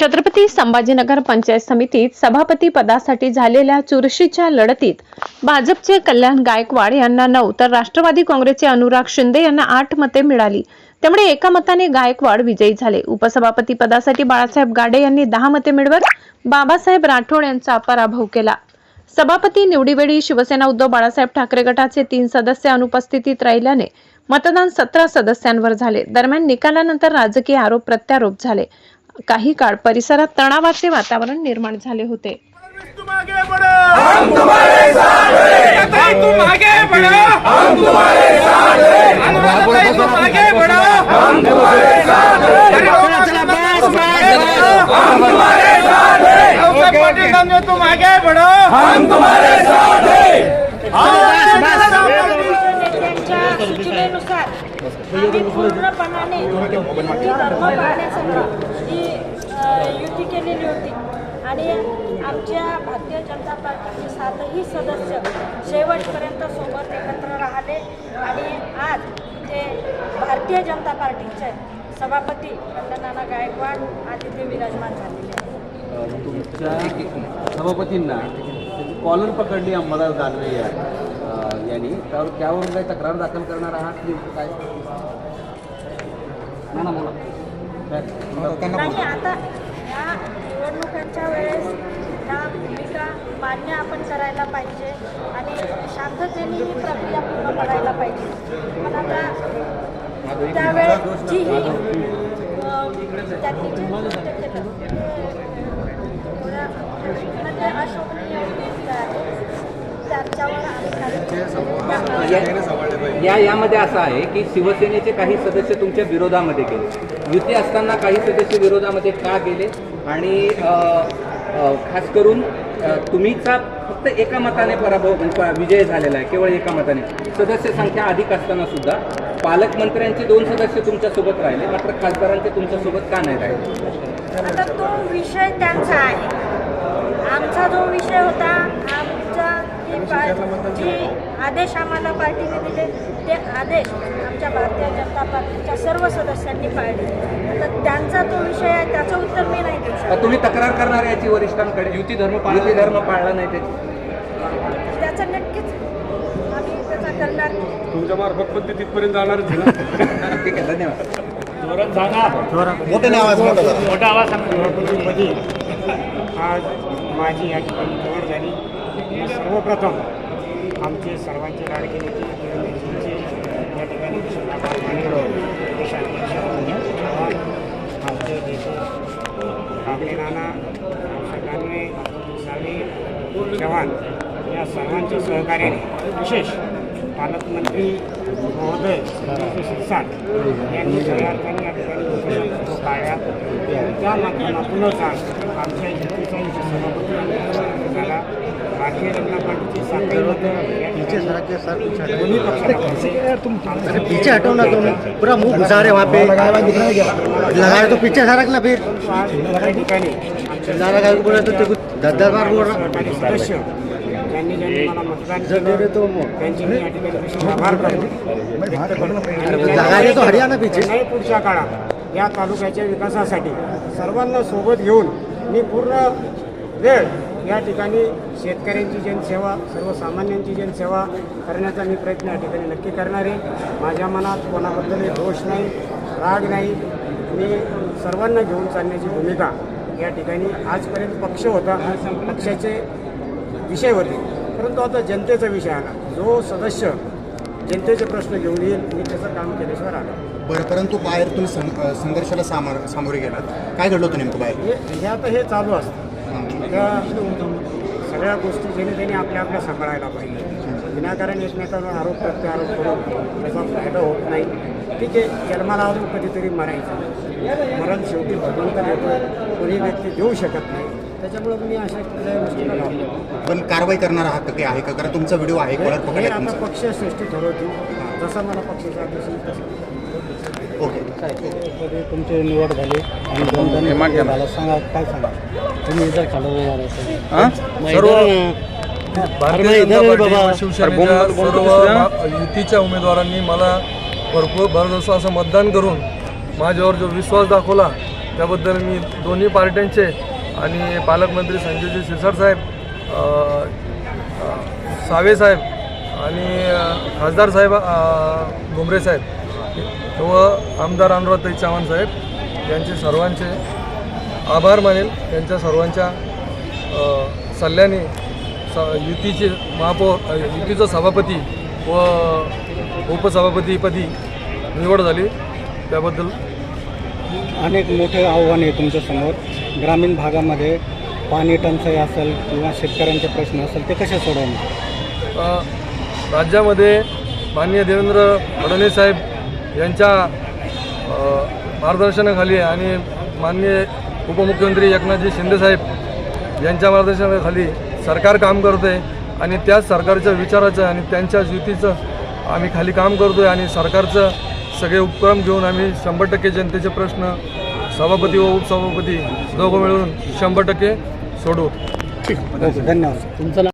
छत्रपती संभाजीनगर पंचायत समितीत सभापती पदासाठी झालेल्या चुरशीच्या लढतीत भाजपचे कल्याण गायकवाड यांना 9 तर राष्ट्रवादी काँग्रेसचे अनुराग शिंदे यांना 8 मते मिळाली। त्यामुळे एका मताने गायकवाड विजयी झाले। उपसभापती पदासाठी बाळासाहेब गाडे यांनी 10 मते मिळवत बाबासाहेब राठोड यांचा पराभव केला। सभापती निवडीवेळी शिवसेना उद्धव बाळासाहेब ठाकरे गटाचे 3 सदस्य अनुपस्थितीत राहिल्याने मतदान 17 सदस्यांवर झाले। दरम्यान निकालानंतर राजकीय आरोप प्रत्यारोप झाले। काही काळ परिसरात तणावाचे वातावरण निर्माण झाले होते। तुम आगे बढ़ो, हम तुम्हारे साथ हैं। तुम आगे बढ़ो, हम तुम्हारे साथ हैं। तुम आगे बढ़ो, हम तुम्हारे साथ हैं। हम तुम्हारे साथ हैं। तुम आगे बढ़ो, हम तुम्हारे साथ हैं। सूचनेनुसार आम्ही पूर्णपणाने धर्म पाळण्यासाठी ही युती केलेली होती आणि आमच्या भारतीय जनता पार्टीचे 7ही सदस्य शेवटपर्यंत सोबत एकत्र राहिले आणि आज ते भारतीय जनता पार्टीचे सभापती नाना गायकवाड आधी ते विराजमान झालेले आहेत। तुमच्या सभापतींना कॉलर पकडली अंबादास दानवे यांनी, त्यावरून काही तक्रार दाखल करणार आहात की काय? नाही, आता या निवडणुकांच्या वेळेस ह्या भूमिका मान्य आपण करायला पाहिजे आणि शांततेने ही प्रक्रिया पूर्ण करायला पाहिजे। पण आता त्यावेळेस जी ही त्यांनी जे कृत्य केलं ते अशोभनीय आहे, त्याच्यावर यामध्ये असं आहे की शिवसेनेचे काही सदस्य तुमच्या विरोधामध्ये गेले, युती असताना काही सदस्य विरोधामध्ये का गेले आणि खास करून तुम्हीचा फक्त एका मताने विजय झालेला आहे, केवळ एका मताने। सदस्य संख्या अधिक असताना सुद्धा पालकमंत्र्यांचे 2 सदस्य तुमच्यासोबत राहिले, मात्र खासदारांचे तुमच्यासोबत का नाही राहिले? आता तो विषय त्यांचा आहे। आमचा जो विषय होता, आमचा जे आदेश आम्हाला पार्टीने दिले ते आदेश आमच्या भारतीय जनता पार्टीच्या सर्व सदस्यांनी पाळले। तर त्यांचा तो विषय आहे, त्याचं उत्तर मी नाही देऊ शकत। तुम्ही तक्रार करणार याची वरिष्ठांकडे? युती धर्म पाळला नाही त्याचं नक्कीच आम्ही त्याचा करणार। तुमच्या मार्फत पण ते तिथपर्यंत जाणार। ठीक आहे, धन्यवाद। आज माझी या ठिकाणी निवड झाली। सर्वप्रथम आमचे सर्वांचे लाडके नेते देवेंद्रजींचे या ठिकाणी देशाध्यक्ष आमचे कांबळे नाना, दानवे, सावे, चव्हाण या सर्वांच्या सहकार्याने विशेष पालकमंत्री महोदय शिरसाट यांनी सगळ्या अर्थाने या ठिकाणी काढल्या। त्या माध्यमातूनच आज आमच्या युतीचा सभापती झाला। भारतीय जनता पार्टीची 7 पीछे हटो ना, तुम पूरा मुंह घुसा रहे वहाँ पे, लगाए तो पीछे सरक ना, फिर या ठिकाणी ज़्यादा काय बोला तो कुछ 10 बार बोल रहा। सदस्य ज्यांनी मला मतदान केलं तो त्यांची मी या ठिकाणी विशेष आभार करतो। लगाए तो हरियाणा पीछे नाही, पुढच्या काळात या तालुक्याच्या विकासासाठी सर्वांना सोबत घेऊन मी पूर्ण वेळ या ठिकाणी शेतकऱ्यांची जनसेवा, सर्वसामान्यांची जनसेवा करण्याचा मी प्रयत्न या ठिकाणी नक्की करणार आहे। माझ्या मनात कोणाबद्दलही दोष नाही, राग नाही। मी सर्वांना घेऊन चालण्याची भूमिका या ठिकाणी आजपर्यंत पक्ष होता, पक्षाचे विषय होते, परंतु आता जनतेचा विषय आला। जो सदस्य जनतेचे प्रश्न घेऊन येईल मी त्याचं काम केल्याशिवाय आलं। बरं, परंतु बाहेर तुम्ही संघर्षाला सामोरे गेलात, काय घडलं होतं नेमकं बाहेर? हे आता हे चालू असतं। त्या सगळ्या गोष्टी ज्याने त्यांनी आपल्या सांभाळायला पाहिजे। विनाकारण एकमेकांवर आरोप प्रत्यारोप करून त्याचा फायदा होत नाही। ठीक आहे, जन्माला अजून कधीतरी मरायचं, मरण शेवटी भगवंत देतो, कोणी व्यक्ती देऊ शकत नाही। त्याच्यामुळे मी अशा कुठल्याही गोष्टीला लावतो। पण कारवाई करणार आहात काही आहे का? कारण तुमचा व्हिडिओ आहे, कॉलर हे पकडला आता तुमचा। पक्ष सृष्टी ठरवतील, जसं मला पक्षाच्या अध्यक्ष ओके, तुमची निवड झाली आणि दोन झाला, सांगा काय सांगा तुम्ही इधर खाली भारतीय जनता पार्टी शिवसेनेच्या सर्व युतीच्या उमेदवारांनी मला भरपूर भरघोस असं मतदान करून माझ्यावर जो विश्वास दाखवला त्याबद्दल मी दोन्ही पार्ट्यांचे आणि पालकमंत्री संजयजी शिरसाट साहेब, सावे साहेब आणि खासदार साहेब भुमरे साहेब व आमदार अनुराधाताई चव्हाण साहेब यांचे सर्वांचे आभार मानेल. यांच्या सर्वांच्या सल्ल्याने युतीचे युतीचं सभापती व उपसभापतीपदी निवड झाली. त्याबद्दल अनेक मोठे आव्हान आहे तुमच्यासमोर. ग्रामीण भागामध्ये पाणी टंचाई असेल किंवा शेतकऱ्यांचे प्रश्न असेल ते कसे सोडवणार? राज्यामध्ये माननीय देवेंद्र फडणवीस साहेब यांच्या मार्गदर्शनाखाली आणि माननीय उपमुख्यमंत्री एकनाथजी शिंदे साहेब यांच्या मार्गदर्शनाखाली सरकार काम करतं आहे आणि त्याच सरकारच्या विचाराचं आणि त्यांच्याच युतीचं आम्ही खाली काम करतो आहे आणि सरकारचं सगळे उपक्रम घेऊन आम्ही 100% जनतेचे प्रश्न सभापती व उपसभापती दोघं मिळून 100% सोडवू. धन्यवाद. तुमचं नाव?